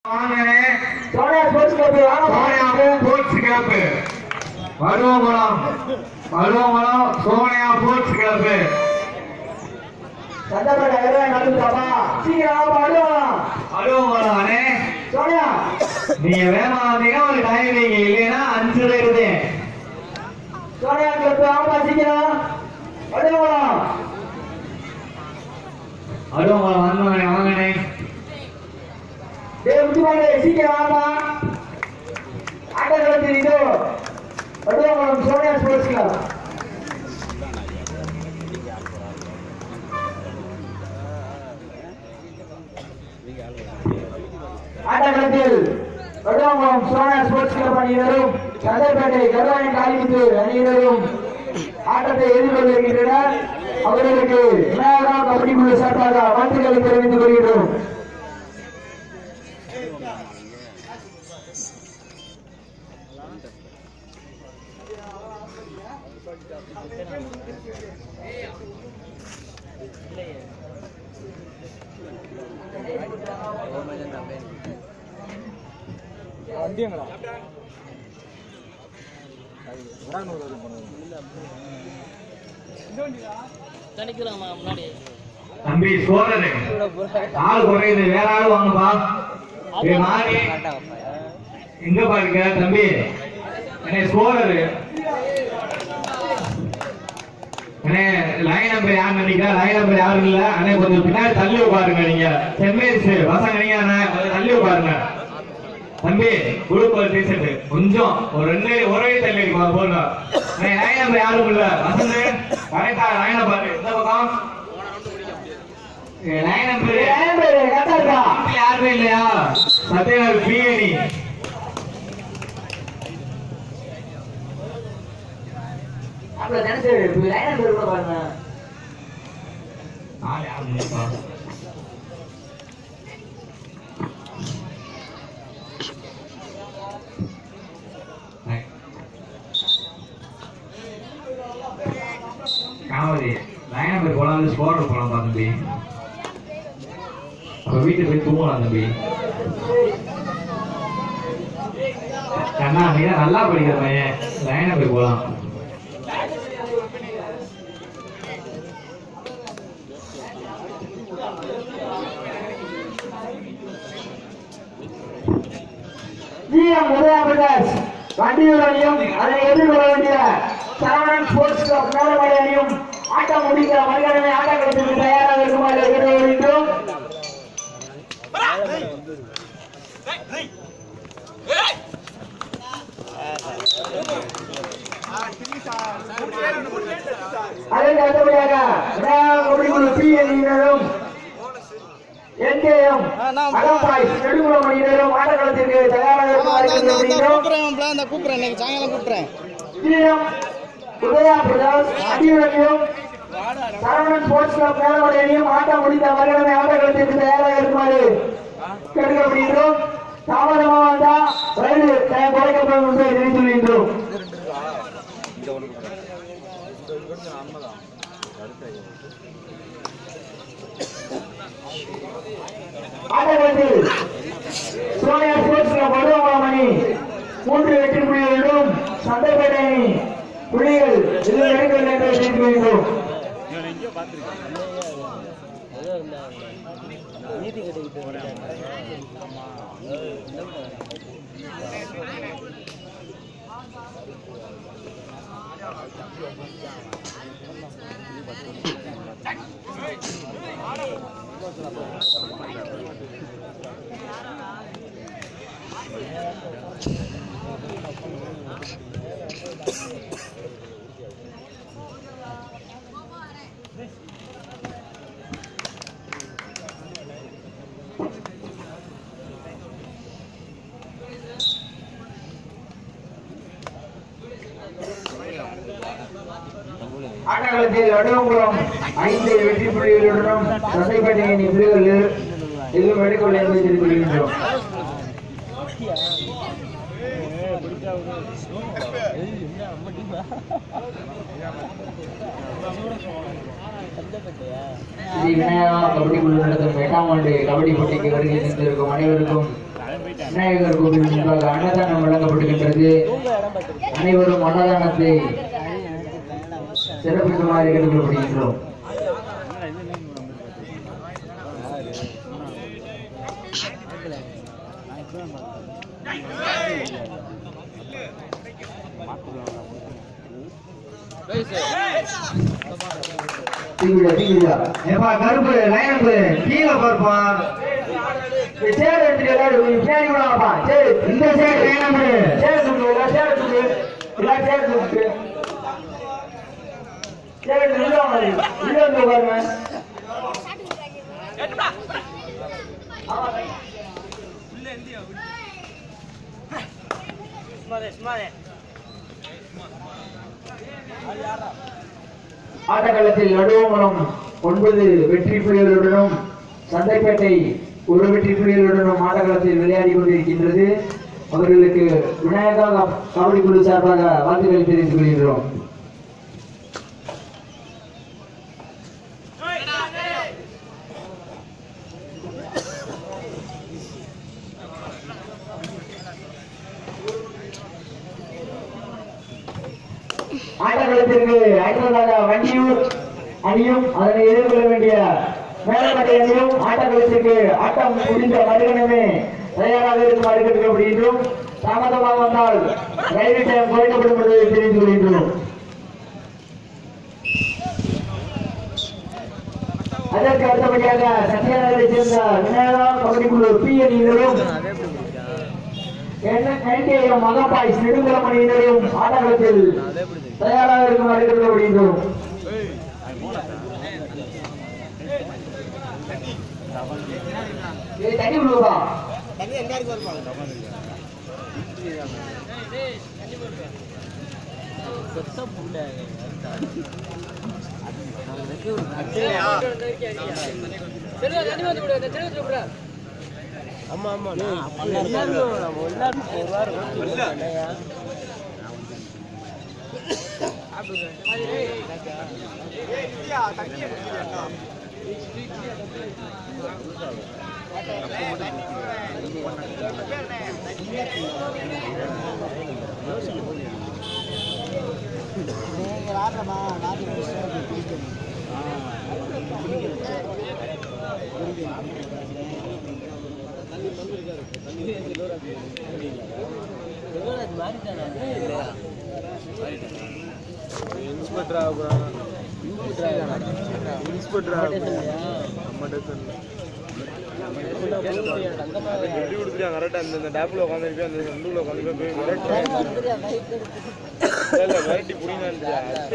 Sonia sports club வருவோம் Sonia sports club சட்டப்பட்ட நடந்துட்டாப்பா சீக்கிரம் வருவோம் சோனியா நீங்க வேகமா வந்தீங்கன்னா ஒரு டைம் நீங்க இல்லைன்னா 5 இருக்குது சோனியா கிளப் ஆமா சீக்கிரம் வருவோம் வந்தோம் வாங்கண்ணே முக்கியமாக சீக்கிரம் வாங்க ஆட்டத்தில் இதோ வருவோம் சோனியா ஸ்போர்ட்ஸ் கிளப் ஆட்டத்தில் வருவோம் சோனியா ஸ்போர்ட்ஸ் கிளப் அணியினரும் சந்தைப்பேட்டை கருவாணி காளிமுத்தூர் அணியினரும் ஆட்டத்தை எதிர்கொள்ள இருக்கின்றனர். அவர்களுக்கு கபடி குழு சார்பாக வாழ்த்துக்களை தெரிவித்துக் கொள்கிறோம். தம்பி சோழரு ஆள் குறையுது வேற ஆள் வாங்கப்பா எங்க பாருங்க தம்பி சோழரு லைன் நம்பர் யாரு நினைக்கிறா லைன் நம்பர் யாரும் இல்ல அண்ணே கொஞ்சம் பின்னாடி தள்ளி உட்காருங்க நீங்க செம்மேஸ் பசங்க நீங்க கொஞ்சம் தள்ளி உட்காருங்க தம்பி குழுப்பல் டீஷர்ட் கொஞ்சம் ஒரு 2 ஒரே தள்ளி போடுங்க லைன் நம்பர் யாரும் இல்ல பசங்க கரெக்டா லைன் நம்பர் இந்த பக்கம் லைன் நம்பர் யாருமே இல்லையா சத்யநாத் பிஏடி அப்ப நினைச்சு லைன் நம்பர் கூட பாருங்க நாளை ஆகுதுப்பா காவதி லைன் நம்பர் போலாம் ஸ்கோர் போலாம் தம்பி அப்ப வீட்டுக்கு போய் தூங்கலாம் தம்பி கண்ணா நீங்க நல்லா படிக்கிற பையன் லைன் நம்பர் போலாம் வண்டியூர் அணியும் அதனை எதிர்கொள்ள வேண்டிய சரவணன் ஸ்போர்ட்ஸ் கிளப் மேலமடை அணியும் ஆட்டம் முடிக்கிற மறுகணமே ஆட்டத்திற்கு தயாராக இருக்குமாறு கேட்டுக்கொள்கின்றோம். அதற்கு அடுத்தபடியாக பி அணியினரும் என்கேஎம் அகம்பாய் நெடுங்குளம் அணியினரும் ஆட்டக்களத்திற்கு தயாராக உதயா பிரதாஸ் அடியுடனையும் சரவணன் ஸ்போர்ட்ஸ் கிளப் மேலமடை அணியும் ஆட்டம் முடித்த மறுகணமே ஆட்டக்களத்திற்கு தயாராக இருக்குமாறு கேட்டுக்கொள்கின்றோம். தாமதமாக வந்தா ரயில் குறைக்கப்படும் என்று தெரிவித்துள்ளோம். ஆட்டத்தில் சோனியா ஸ்போர்ட்ஸ் கிளப் வடுவங்குளம் அணி 3 வெற்றி புள்ளிகளிலும் சந்தைப்பேட்டை அணி புள்ளிகள் எடுக்கவில்லை என்று தெரிவித்துள்ளோம். ஆட்டக்காலத்தில் வடுவங்குளம் 5 வெற்றி புள்ளிகளுடனும் சந்தைப்பேட்டை அணி புள்ளிகள் எதுவும் எடுக்கவில்லை என்று தெரிவித்துள்ளோம். ஸ்ரீ விநாயகா கபடி குழு நடத்தும் 8ஆம் ஆண்டு கபடி போட்டிக்கு வருகை தந்திருக்கும் அனைவருக்கும் விநாயகர் கோவில் முன்பாக அன்னதானம் வழங்கப்படுகின்றது. அனைவரும் அன்னதானத்தை சிறப்பிக்குமாறு கேட்டுக்கொள்ளப்படுகின்றோம். கருப்பு லைனப்பு கீழே பார்ப்பான். சேர் எடுத்துட்டு எல்லாரும் பின்னாடி கூட வாப்பா. சரி, இந்த சைடு லைனப்பு சேர் தூக்கு, சேர் தூக்கு, எல்லாம் சேர் தூக்கு. சேர் எடுத்து உள்ள வாங்க, உள்ள வந்து உட்காருங்க. ஆட்டக்களத்தில் நடுவமரம் 9 வெற்றி புலிகளுடனும் சந்தைப்பேட்டை 1 வெற்றி புலிகளுடனும் ஆட்டக்களத்தில் விளையாடி கொண்டிருக்கின்றது. அவர்களுக்கு விநாயகா கபடி குழு சார்பாக வாழ்த்துக்களை தெரிவித்துக் கொள்கிறோம். ஆட்டக்களத்திற்கு அடுத்ததாக வண்டியூர் அணியும் அதனை எதிர்கொள்ள வேண்டிய மேலப்பட்டை அணியும் ஆட்டக்களத்திற்கு ஆட்டம் முடிந்த மறுகணமே தயாராக இருக்குமாறு கேட்டுக்கொள்கின்றோம். தாமதமாக வந்தால் ரயில்வே டைம் குறைக்கப்படும் என்பதை தெரிவித்துக் கொள்கின்றோம். அதற்கு அடுத்தபடியாக சத்தியாநகரை சேர்ந்த விநாயகா கபடி குழு பி அணியினரும் மகாபாய்ஸ் நெடுங்குளம் அணியினரும் ஆட்டக்களத்தில் தயாராக இருக்குமாறு கேட்டுக்கொள்கின்றோம். தண்ணி விடுவா ஆமா ஆமா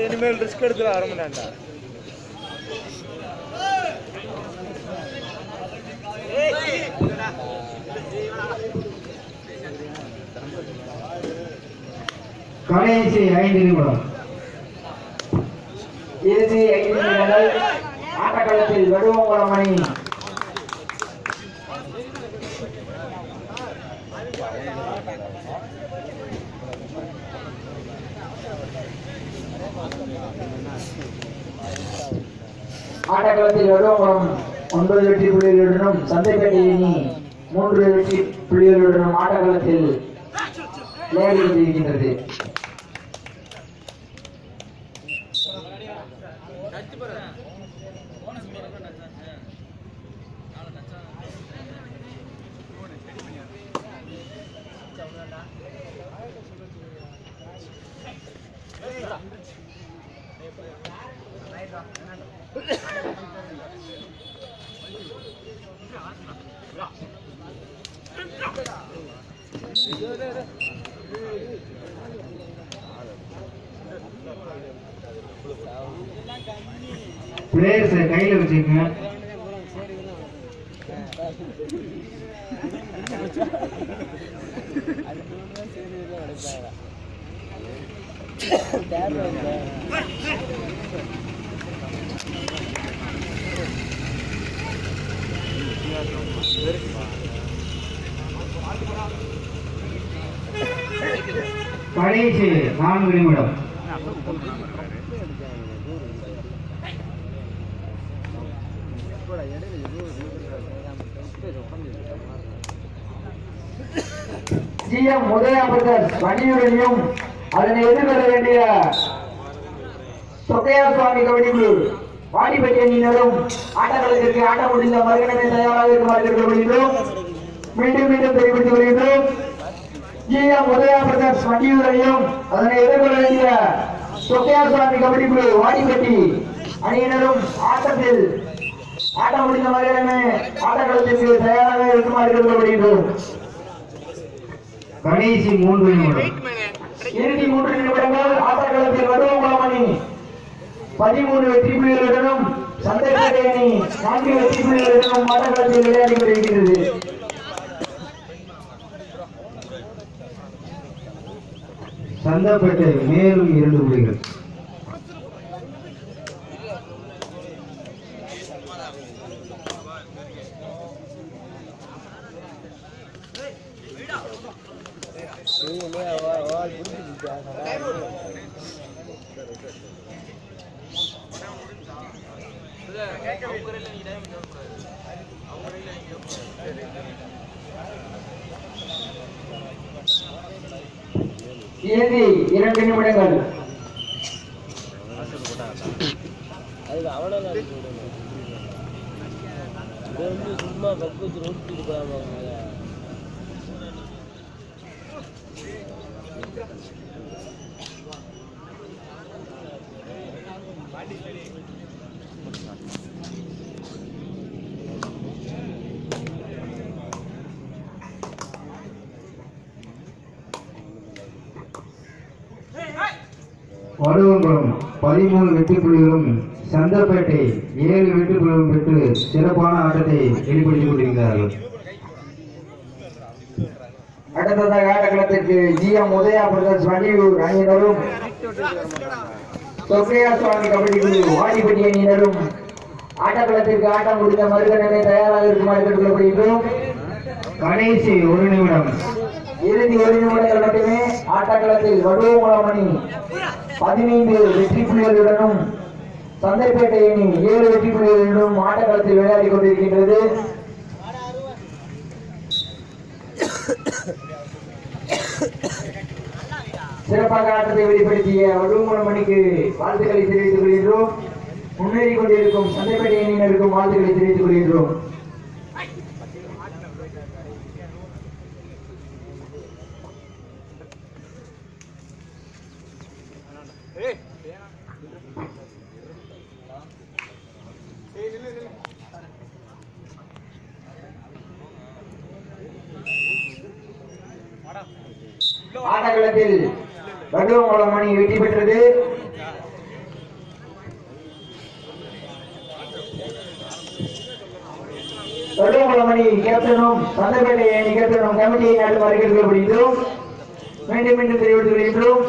இனிமேல் ரிஸ்க் எடுத்துல ஆரம்பிட்டான்டா. கடைசி 5 நிமிடம். இறுதி 5 நிமிடங்கள். ஆட்டக்களத்தில் வடுவங்குளம் அணி ஆட்டக்களத்தில் வடுவங்குளம் 9 வெற்றி புள்ளிகளுடனும் சந்தைப்பேட்டை அணி 3 வெற்றி புள்ளிகளுடனும் ஆட்டக்களத்தில் விளையாடி கொண்டிருக்கின்றது. பிளேயர்ஸ் கையில வச்சுக்கங்க. கடைசி 4 நிமிடம். GM உதயா பிரதர்ஸ் வண்டியூரணியும் அதனை எதிர்கொள்ள வேண்டிய சொக்கையா சுவாமி கபடி குழு வாடிப்பட்டி அணியினரும் ஆட்டக்களத்திற்கு ஆட்டம் முடிந்த மறுகணமே தயாராக இருக்குமாறு கேட்டுக்கொள்கின்றோம். மீண்டும் மீண்டும் தெரிவித்துக் கொள்கின்றோம். GM உதயா பிரதர்ஸ் வண்டியூரணியும் அதனை எதிர்கொள்ள வேண்டிய சொக்கையா சுவாமி கபடி குழு வாடிப்பட்டி அணியினரும் ஆட்டம் முடிந்த மறுகணமே ஆட்டக்களத்திற்கு தயாராக இருக்குமாறு கேட்டுக்கொள்கின்றோம். கடைசி 3 நிமிடம். இறுதி 3 நிமிடங்கள். ஆட்டக்களத்தில் வருவோம் அணி 13 வெற்றி புள்ளிகளுடனும் சந்தைப்பேட்டை அணி 4 வெற்றி புள்ளிகளுடனும் ஆட்டக்களத்தில் விளையாடி கொண்டிருக்கிறது. சந்தைப்பேட்டை மேலும் 2 புள்ளிகள். இறுதி 2 நிமிடங்கள். சும்மா பக்கத்து ரோட்டு போறாங்க. வடுவங்குளம் 13 வெற்றி புள்ளிகளும் சந்தைப்பேட்டை 7 வெற்றி புள்ளிகளும் பெற்று சிறப்பான ஆட்டத்தை வெளிப்படுத்திக் கொண்டிருக்கிறார்கள். அடுத்ததாக ஆட்டக்களத்திற்கு GM உதயா பிரதர்ஸ் வண்டியூர் அணியினரும் சொக்கையா சுவாமி கபடி குழு வாடிப்பட்டி அணியினரும் ஆட்டக்களத்திற்கு ஆட்டம் முடிந்த மறுகணமே தயாராக இருக்குமாறு கேட்டுக்கொள்ளப்படுகின்றோம். கடைசி 1 நிமிடம். இறுதி 1 நிமிடங்கள் மட்டுமே. ஆட்டக்களத்தில் வடுவங்குளம் அணி 15 வெற்றி புள்ளிகளுடனும் சந்தைப்பேட்டை அணி 7 வெற்றி புள்ளிகளுடனும் ஆட்டக்களத்தில் விளையாடி கொண்டிருக்கின்றது. சிறப்பாக ஆட்டத்தை வெளிப்படுத்திய வடுவங்குளம் அணிக்கு வாழ்த்துக்களை தெரிவித்துக் கொள்கின்றோம். முன்னேறி கொண்டிருக்கும் சந்தைப்பேட்டை அணியினருக்கும் வாழ்த்துக்களை தெரிவித்துக் கொள்கின்றோம். ஆட்டக்களத்தில் வடுவங்குளம் அணி வெற்றி பெற்றது. வடுவங்குளம் அணி கேப்டனும் சந்தைப்பேட்டை அணி கேப்டனும் கமிட்டியை நாட்டு வருகிறோம். மீண்டும் மீண்டும் தெரிவித்துக் கொள்கின்றோம்.